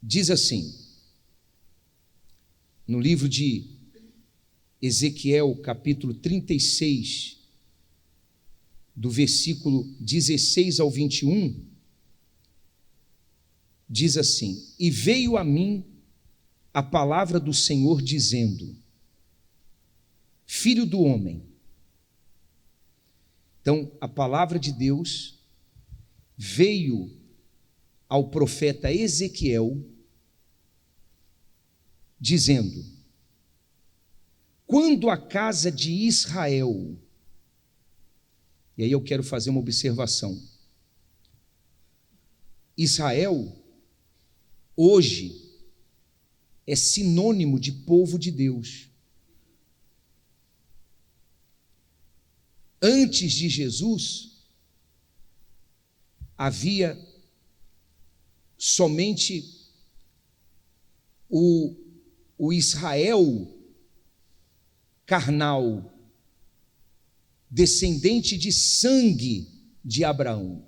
Diz assim, no livro de Ezequiel, capítulo 36, do versículo 16 ao 21, diz assim: e veio a mim a palavra do Senhor dizendo: filho do homem. Então, a palavra de Deus veio ao profeta Ezequiel dizendo: quando a casa de Israel, e aí eu quero fazer uma observação, Israel hoje é sinônimo de povo de Deus. Antes de Jesus, havia somente o Israel carnal, descendente de sangue de Abraão.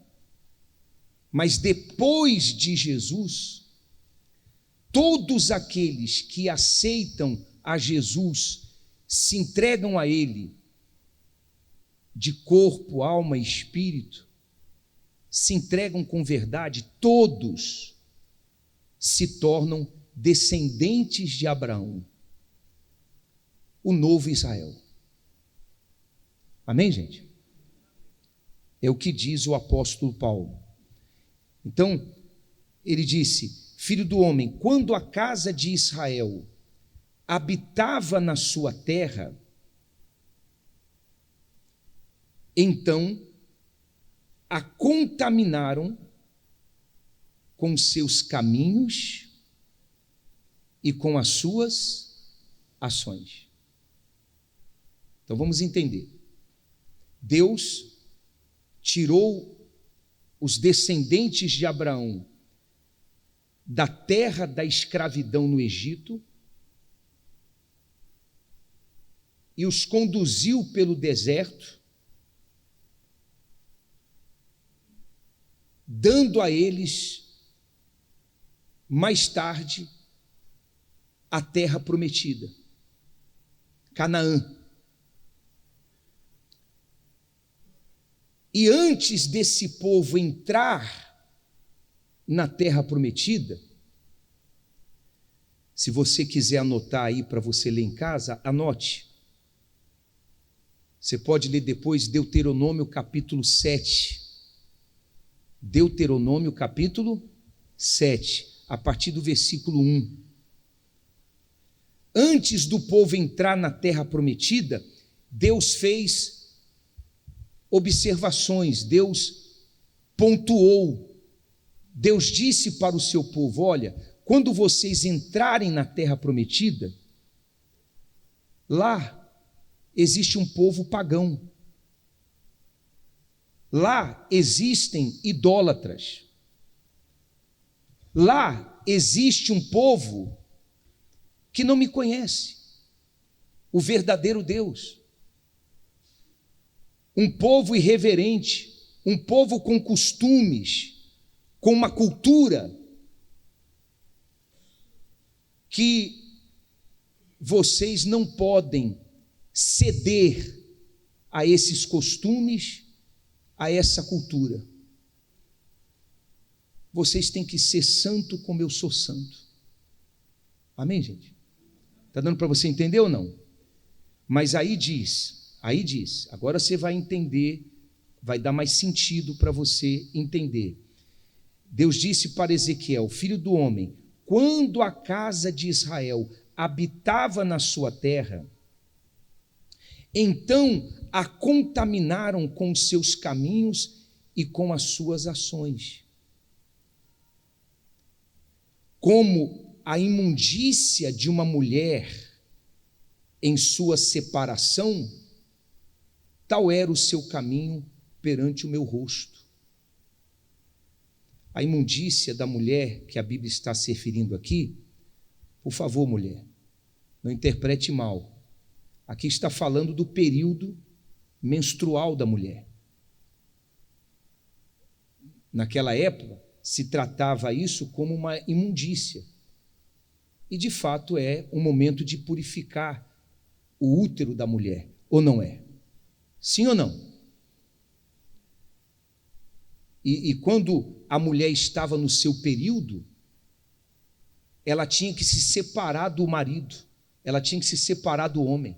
Mas depois de Jesus, todos aqueles que aceitam a Jesus, se entregam a Ele, de corpo, alma e espírito, se entregam com verdade, todos se tornam descendentes de Abraão, o novo Israel. Amém, gente? É o que diz o apóstolo Paulo. Então, ele disse: filho do homem, quando a casa de Israel habitava na sua terra, então a contaminaram com seus caminhos e com as suas ações. Então vamos entender. Deus tirou os descendentes de Abraão da terra da escravidão no Egito e os conduziu pelo deserto, dando a eles, mais tarde, a terra prometida, Canaã. E antes desse povo entrar na terra prometida, se você quiser anotar aí para você ler em casa, anote. Você pode ler depois Deuteronômio capítulo 7. Deuteronômio capítulo 7, a partir do versículo 1. Antes do povo entrar na terra prometida, Deus fez observações, Deus pontuou, Deus disse para o seu povo: olha, quando vocês entrarem na terra prometida, lá existe um povo pagão, lá existem idólatras, lá existe um povo que não me conhece, o verdadeiro Deus, um povo irreverente, um povo com costumes, com uma cultura que vocês não podem ceder a esses costumes, a essa cultura. Vocês têm que ser santo como eu sou santo. Amém, gente? Está dando para você entender ou não? Mas aí diz, agora você vai entender, vai dar mais sentido para você entender. Deus disse para Ezequiel: filho do homem, quando a casa de Israel habitava na sua terra, então a contaminaram com os seus caminhos e com as suas ações. Como a imundícia de uma mulher em sua separação, tal era o seu caminho perante o meu rosto. A imundícia da mulher que a Bíblia está se referindo aqui, por favor, mulher, não interprete mal. Aqui está falando do período menstrual da mulher. Naquela época, se tratava isso como uma imundícia. E de fato é um momento de purificar o útero da mulher, ou não é? Sim ou não? E quando a mulher estava no seu período, ela tinha que se separar do marido, ela tinha que se separar do homem.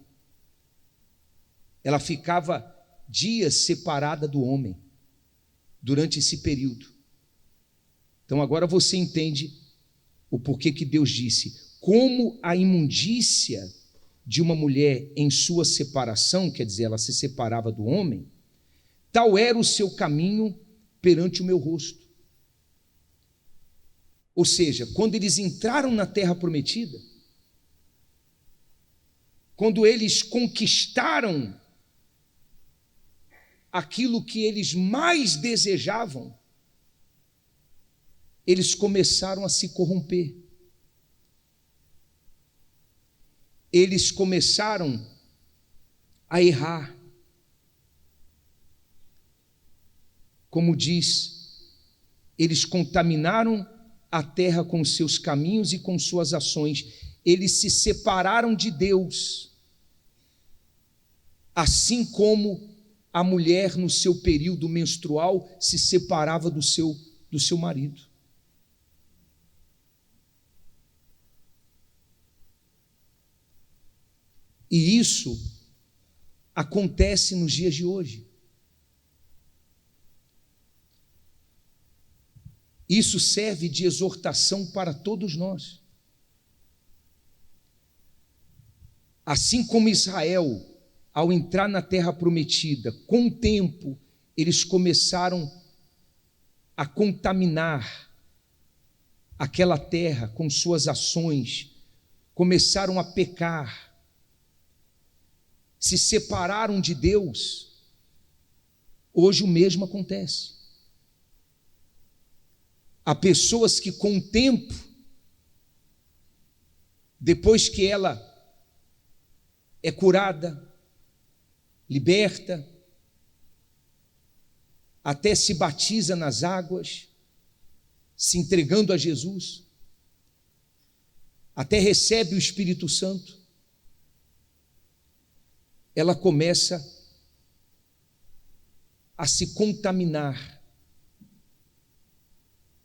Ela ficava dias separada do homem durante esse período. Então agora você entende o porquê que Deus disse: como a imundícia de uma mulher em sua separação, quer dizer, ela se separava do homem, tal era o seu caminho perante o meu rosto. Ou seja, quando eles entraram na terra prometida, quando eles conquistaram aquilo que eles mais desejavam, eles começaram a se corromper. Eles começaram a errar. Como diz, eles contaminaram a terra com seus caminhos e com suas ações. Eles se separaram de Deus, assim como a mulher no seu período menstrual se separava do seu marido. E isso acontece nos dias de hoje. Isso serve de exortação para todos nós. Assim como Israel, ao entrar na terra prometida, com o tempo, eles começaram a contaminar aquela terra com suas ações, começaram a pecar, se separaram de Deus. Hoje o mesmo acontece. Há pessoas que com o tempo, depois que ela é curada, liberta, até se batiza nas águas, se entregando a Jesus, até recebe o Espírito Santo, ela começa a se contaminar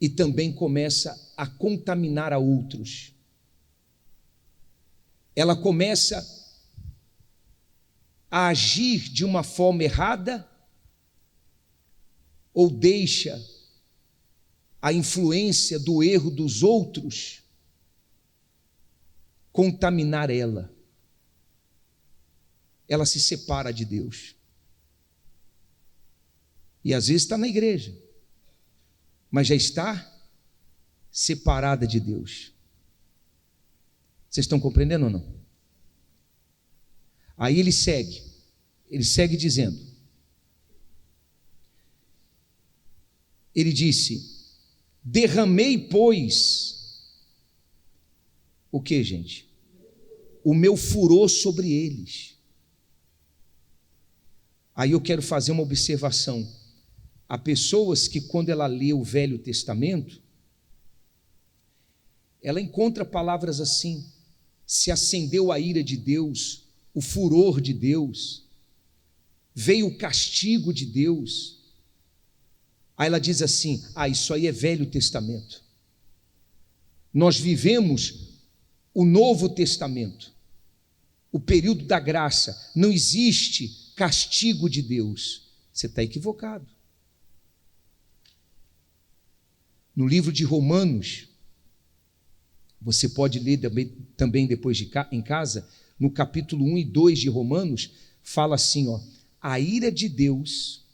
e também começa a contaminar a outros. Ela começa a agir de uma forma errada ou deixa a influência do erro dos outros contaminar ela. Ela se separa de Deus. E às vezes está na igreja, mas já está separada de Deus. Vocês estão compreendendo ou não? Aí ele segue dizendo, ele disse: derramei, pois, o que, gente? O meu furor sobre eles. Aí eu quero fazer uma observação. Há pessoas que, quando ela lê o Velho Testamento, ela encontra palavras assim: se acendeu a ira de Deus, o furor de Deus, veio o castigo de Deus. Aí ela diz assim: isso aí é Velho Testamento. Nós vivemos o Novo Testamento, o período da graça. Não existe castigo de Deus. Você está equivocado. No livro de Romanos, você pode ler também depois em casa, no capítulo 1 e 2 de Romanos, fala assim, a ira de Deus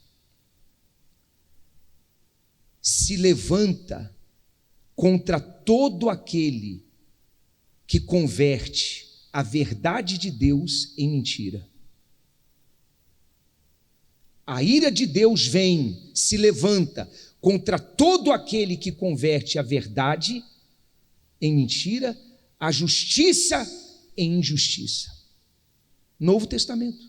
se levanta contra todo aquele que converte a verdade de Deus em mentira. A ira de Deus vem, se levanta contra todo aquele que converte a verdade em mentira, a justiça em injustiça. Novo Testamento.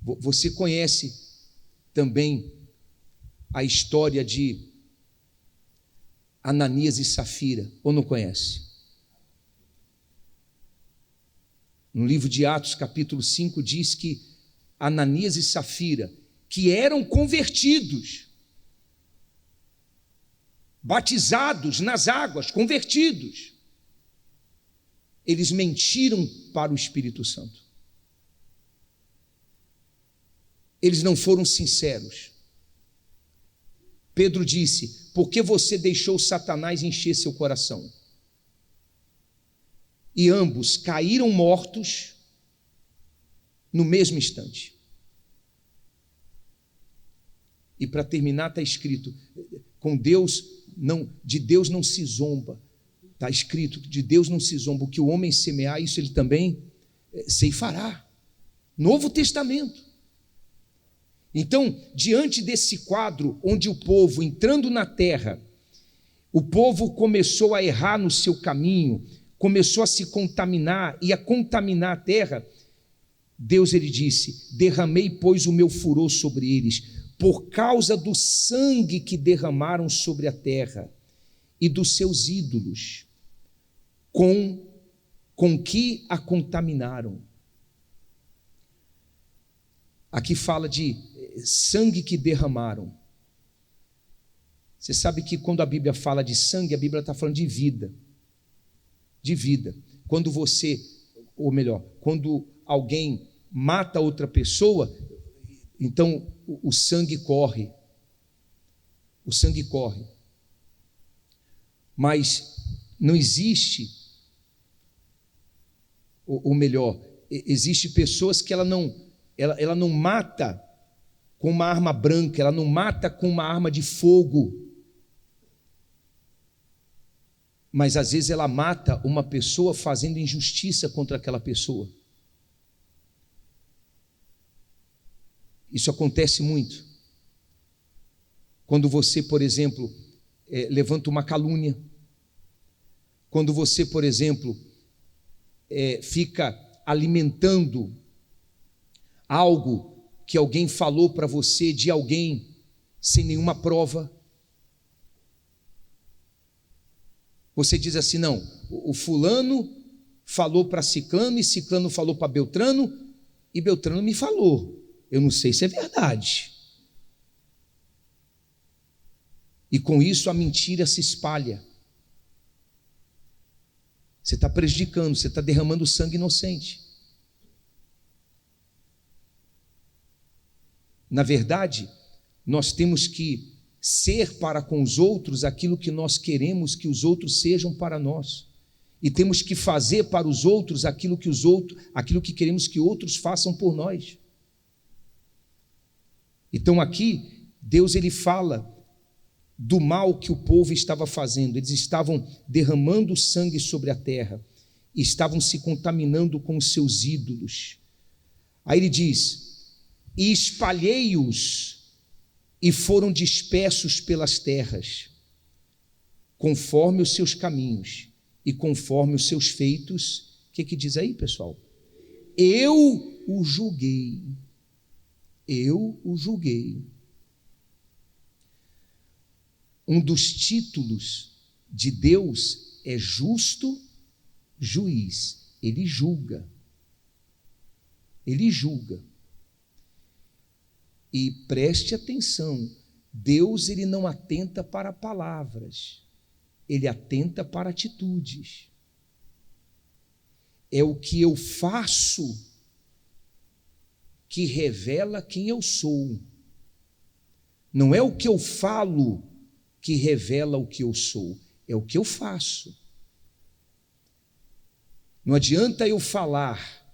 Você conhece também a história de Ananias e Safira, ou não conhece? No livro de Atos, capítulo 5, diz que Ananias e Safira, que eram convertidos, batizados nas águas, convertidos, eles mentiram para o Espírito Santo. Eles não foram sinceros. Pedro disse: por que você deixou Satanás encher seu coração? E ambos caíram mortos no mesmo instante. E para terminar está escrito, de Deus não se zomba. Está escrito, de Deus não se zomba. O que o homem semear, isso ele também ceifará. Novo Testamento. Então, diante desse quadro, onde o povo, entrando na terra, o povo começou a errar no seu caminho, começou a se contaminar e a contaminar a terra, Deus, ele disse: derramei, pois, o meu furor sobre eles, por causa do sangue que derramaram sobre a terra e dos seus ídolos, com que a contaminaram. Aqui fala de sangue que derramaram. Você sabe que quando a Bíblia fala de sangue, a Bíblia está falando de vida. De vida. Quando quando alguém mata outra pessoa, então o sangue corre. O sangue corre. Mas não existe, existe pessoas que ela não mata com uma arma branca, ela não mata com uma arma de fogo. Mas às vezes ela mata uma pessoa fazendo injustiça contra aquela pessoa. Isso acontece muito. Quando você, por exemplo, levanta uma calúnia. Quando você, por exemplo, fica alimentando algo que alguém falou para você de alguém sem nenhuma prova. Você diz assim: não, o fulano falou para ciclano e ciclano falou para Beltrano e Beltrano me falou. Eu não sei se é verdade. E com isso a mentira se espalha. Você está prejudicando, você está derramando sangue inocente. Na verdade, nós temos que ser para com os outros aquilo que nós queremos que os outros sejam para nós. E temos que fazer para os outros aquilo que queremos que outros façam por nós. Então aqui, Deus ele fala do mal que o povo estava fazendo. Eles estavam derramando sangue sobre a terra, estavam se contaminando com os seus ídolos. Aí ele diz: e espalhei-os, e foram dispersos pelas terras, conforme os seus caminhos e conforme os seus feitos. O que diz aí, pessoal? Eu o julguei. Eu o julguei. Um dos títulos de Deus é justo juiz. Ele julga. Ele julga. E preste atenção, Deus ele não atenta para palavras, ele atenta para atitudes. É o que eu faço que revela quem eu sou. Não é o que eu falo que revela o que eu sou, é o que eu faço. Não adianta eu falar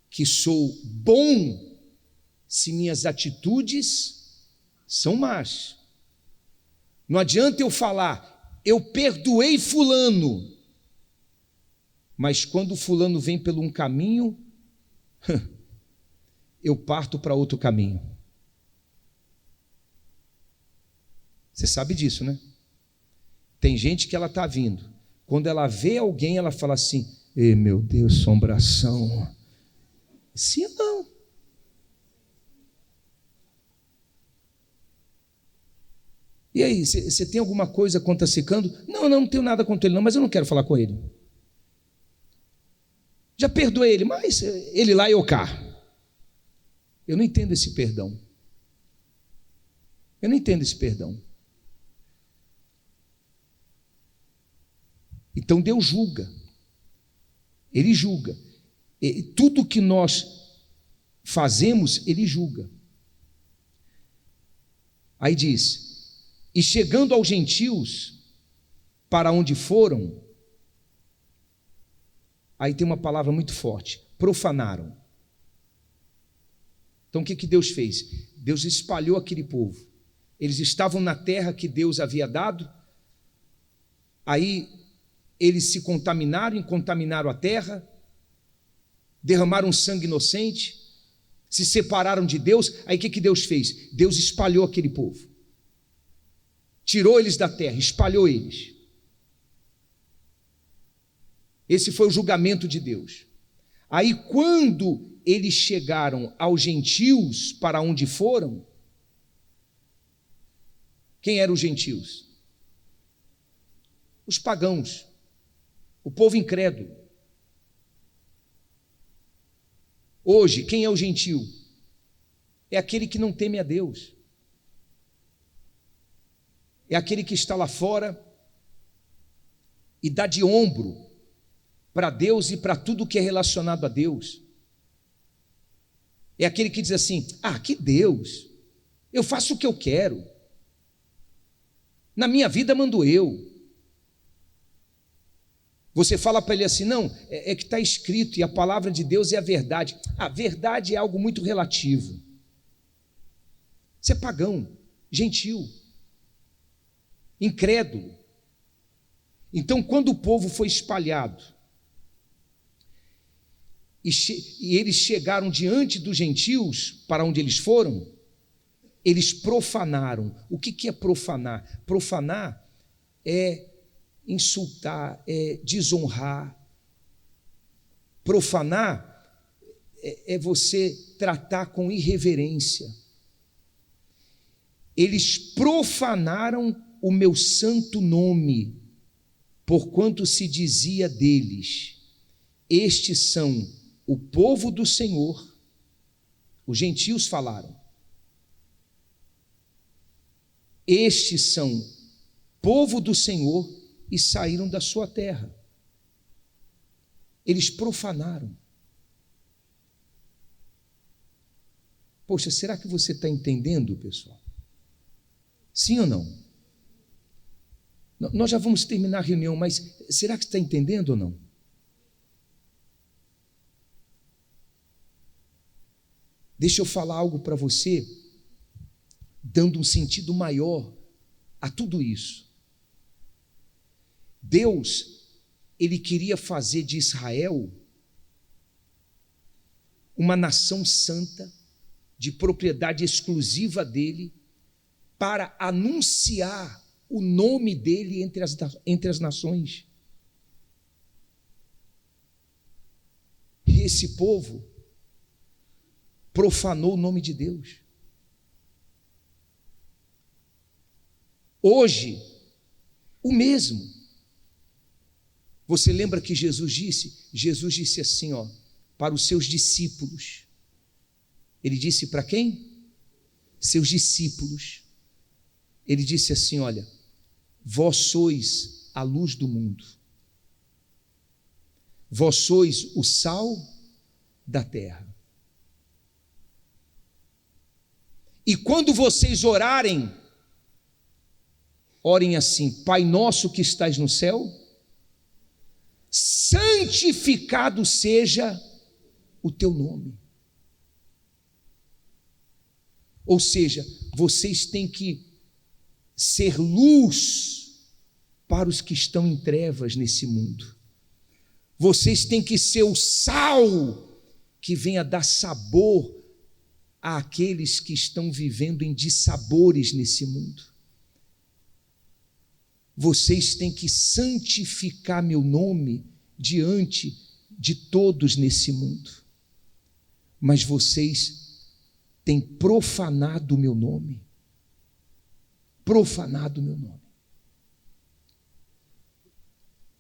que sou bom se minhas atitudes são más. Não adianta eu falar, eu perdoei fulano, mas quando fulano vem por um caminho, eu parto para outro caminho. Você sabe disso, né? Tem gente que ela está vindo, quando ela vê alguém, ela fala assim: meu Deus, assombração. Sim ou não? E aí, você tem alguma coisa contra Sicando? Não tenho nada contra ele não, mas eu não quero falar com ele. Já perdoei ele, mas ele lá e eu cá. Eu não entendo esse perdão. Eu não entendo esse perdão. Então Deus julga. Ele julga. E tudo que nós fazemos, Ele julga. Aí diz: e chegando aos gentios, para onde foram, aí tem uma palavra muito forte: profanaram. Então o que Deus fez? Deus espalhou aquele povo. Eles estavam na terra que Deus havia dado, aí eles se contaminaram e contaminaram a terra, derramaram sangue inocente, se separaram de Deus. Aí o que Deus fez? Deus espalhou aquele povo, tirou eles da terra, espalhou eles. Esse foi o julgamento de Deus. Aí quando eles chegaram aos gentios, para onde foram, quem eram os gentios? Os pagãos, o povo incrédulo. Hoje, quem é o gentio? É aquele que não teme a Deus. É aquele que está lá fora e dá de ombro para Deus e para tudo que é relacionado a Deus. É aquele que diz assim: que Deus, eu faço o que eu quero, na minha vida mando eu. Você fala para ele assim: não, é que está escrito, e a palavra de Deus é a verdade. A verdade é algo muito relativo. Você é pagão, gentil, incrédulo. Então, quando o povo foi espalhado, e eles chegaram diante dos gentios, para onde eles foram, eles profanaram. O que é profanar? Profanar é insultar, é desonrar. Profanar é você tratar com irreverência. Eles profanaram o meu santo nome, porquanto se dizia deles: estes são o povo do Senhor. Os gentios falaram: estes são povo do Senhor, e saíram da sua terra. Eles profanaram. Poxa, será que você está entendendo, pessoal? Sim ou não? Nós já vamos terminar a reunião, mas será que você está entendendo ou não? Deixa eu falar algo para você, dando um sentido maior a tudo isso. Deus, Ele queria fazer de Israel uma nação santa, de propriedade exclusiva dEle, para anunciar o nome dEle entre as nações. E esse povo profanou o nome de Deus. Hoje, o mesmo. Você lembra que Jesus disse assim, para os seus discípulos. Ele disse para quem? Seus discípulos. Ele disse assim: olha, vós sois a luz do mundo, vós sois o sal da terra. E quando vocês orarem, orem assim: Pai nosso que estais no céu, santificado seja o teu nome. Ou seja, vocês têm que ser luz para os que estão em trevas nesse mundo. Vocês têm que ser o sal que venha dar sabor àqueles que estão vivendo em dissabores nesse mundo. Vocês têm que santificar meu nome diante de todos nesse mundo. Mas vocês têm profanado o meu nome. profanado o meu nome.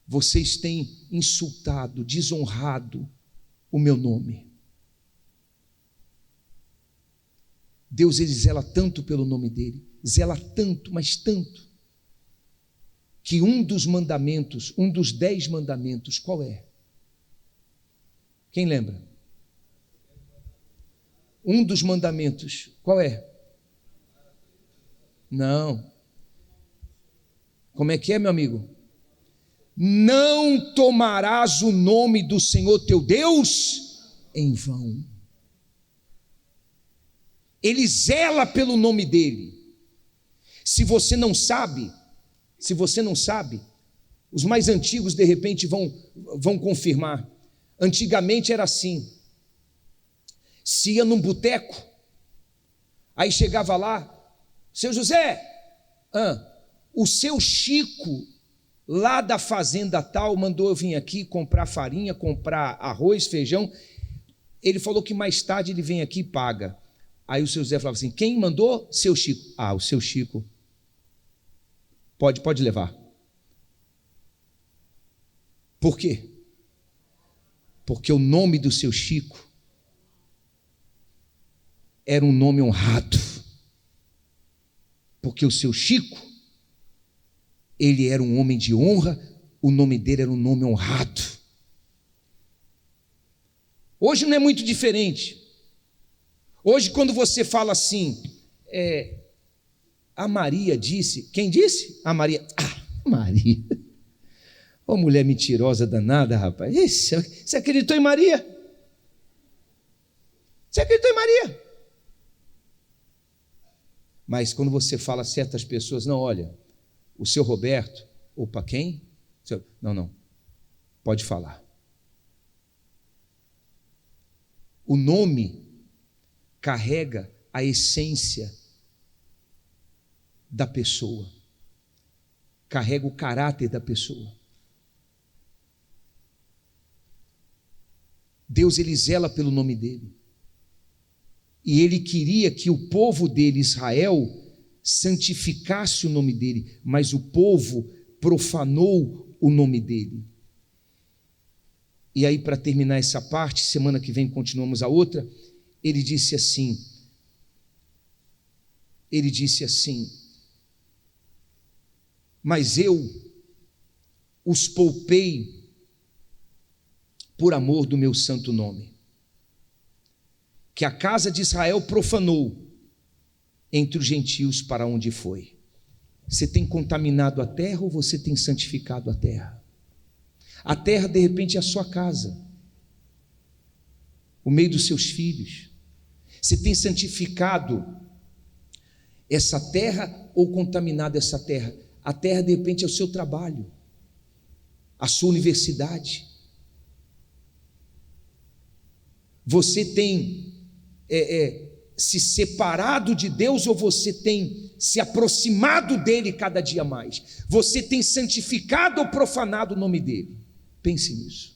Vocês têm insultado, desonrado o meu nome. Deus, ele zela tanto pelo nome dele, zela tanto, mas tanto, que um dos mandamentos, um dos 10 mandamentos, qual é? Quem lembra? Um dos mandamentos, qual é? Não. Como é que é, meu amigo? Não tomarás o nome do Senhor teu Deus em vão. Ele zela pelo nome dele. Se você não sabe, os mais antigos de repente vão confirmar. Antigamente era assim. Se ia num boteco, aí chegava lá, seu José, o seu Chico, lá da fazenda tal, mandou eu vir aqui comprar farinha, comprar arroz, feijão. Ele falou que mais tarde ele vem aqui e paga. Aí o seu José falava assim: quem mandou? Seu Chico. Ah, o seu Chico. Pode levar. Por quê? Porque o nome do seu Chico era um nome honrado. Porque o seu Chico, ele era um homem de honra, o nome dele era um nome honrado. Hoje não é muito diferente. Hoje, quando você fala assim, a Maria disse, quem disse? A Maria. Maria. Ô mulher mentirosa danada, rapaz. Você acreditou em Maria? Você acreditou em Maria? Mas quando você fala a certas pessoas, não, olha, o seu Roberto, opa, quem? Não, pode falar. O nome carrega a essência da pessoa, carrega o caráter da pessoa. Deus, ele zela pelo nome dele. E ele queria que o povo dele, Israel, santificasse o nome dele, mas o povo profanou o nome dele. E aí, para terminar essa parte, semana que vem continuamos a outra, ele disse assim, mas eu os poupei por amor do meu santo nome, que a casa de Israel profanou entre os gentios para onde foi. Você tem contaminado a terra ou você tem santificado a terra? A terra, de repente, é a sua casa, o meio dos seus filhos. Você tem santificado essa terra ou contaminado essa terra? A terra, de repente, é o seu trabalho, a sua universidade. Você tem se separado de Deus ou você tem se aproximado dele cada dia mais? Você tem santificado ou profanado o nome dele? Pense nisso.